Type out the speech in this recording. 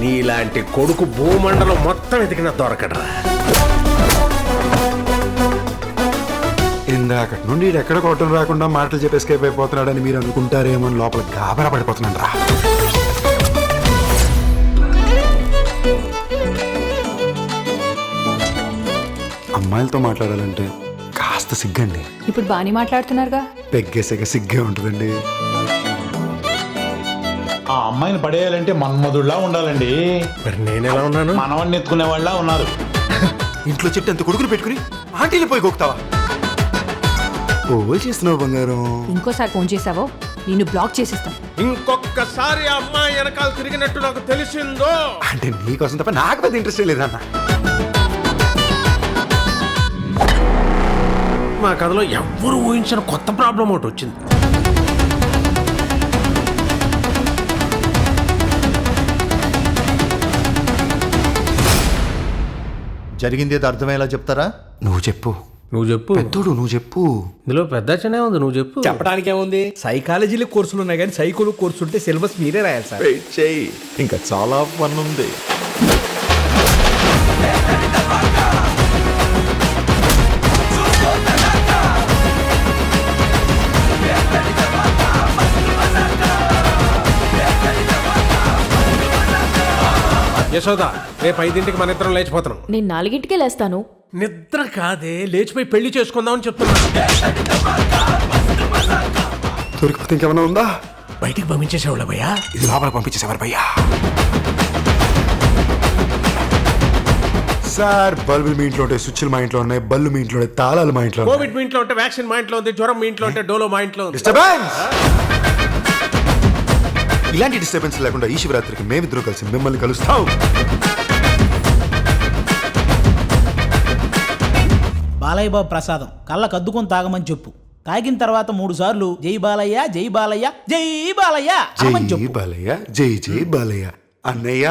నీలాంటి కొడుకు భూమండలం మొత్తం ఎదిగిన దొరకడరా. ఇందాక నుండి ఎక్కడ కొట్టం రాకుండా మాటలు చెప్పి ఎస్కేప్ అయిపోతున్నాడని మీరు అనుకుంటారేమో అని లోపల గాబరా పడిపోతున్నాను రా. అమ్మాయిలతో మాట్లాడాలంటే కాస్త సిగ్గండి. ఇప్పుడు బాగానే మాట్లాడుతున్నారుగా. పెగ్గేసాక సిగ్గే ఉంటుందండి. ఆ అమ్మాయిని పడేయాలంటే మన్మధుడిలా ఉండాలండి. మరి నేనెలా ఉన్నాను? మనవన్ని ఎత్తుకునే వాళ్ళ ఉన్నారు. ఇంట్లో చెట్టు అంత కొడుకుని పెట్టుకుని ఆంటీలు పోయి గోక్తావా? ఓ చేస్తున్నావు బంగారం. ఇంకోసారి ఫోన్ చేసావో నిన్ను బ్లాక్ చేసేస్తాను. ఇంకొకసారి అమ్మాయి వెనకాల తిరిగినట్టు నాకు తెలిసిందో అంటే నీకోసం తప్ప నాకు పెద్ద ఇంట్రెస్ట్ లేదన్న. మా కథలో ఎవ్వరు ఊహించిన కొత్త ప్రాబ్లం ఒకటి వచ్చింది. జరిగింది ఏదో అర్థమయ్యేలా చెప్తారా? నువ్వు చెప్పు. నువ్వు చెప్పు. పెద్దోడు నువ్వు చెప్పు. ఇందులో పెద్ద చిన్న ఉంది, నువ్వు చెప్పు. చెప్పడానికి ఏముంది, సైకాలజీలో కోర్సులు ఉన్నాయి కానీ సైకోలో కోర్సు ఉంటే సిలబస్ మీరే రాయాలి సార్. వెయిట్ చేయి, ఇంకా చాలా ఫన్ ఉంది. యశోద, రేపు 5ంటికి మన ఇద్దరం లేచిపోతున్నాం. నేను 4ంటికే లేస్తాను. నిద్ర కాదే, లేచిపోయి పెళ్లి చేసుకుందామని చెప్తున్నా. దొరికిపోతే ఇంకేమైనా ఉందా? బయటికి పంపించేసేవాళ్ళ భయ్యా. ఇది లోపల పంపించేసేవారు భయ్యా. సార్, బల్బులు మీ ఇంట్లో ఉంటాయి, స్విచ్లు మా ఇంట్లో ఉన్నాయి, బల్లు మీ ఇంట్లో ఉంటాయి, తాళాలు మా ఇంట్లో. కోవిడ్ మీ ఇంట్లో ఉంటే వ్యాక్సిన్ మా ఇంట్లో ఉంది, జ్వరం మీ ఇంట్లో ఉంటే డోలో మా ఇంట్లో ఉంది. డిస్టర్బెన్స్! ఇలాంటి డిస్టర్బెన్స్ లేకుండా ఈ శివరాత్రికి మేమిద్దరం కలిసి మిమ్మల్ని కలుస్తాం. బాలయ్య బాబు ప్రసాదం కళ్ళకు అద్దుకొని తాగమని చెప్పు. తాగిన తర్వాత 3 సార్లు జై బాలయ్య జై బాలయ్య జై బాలయ్య జై బాలయ్య, జై జై బాలయ్య. అన్నయ్య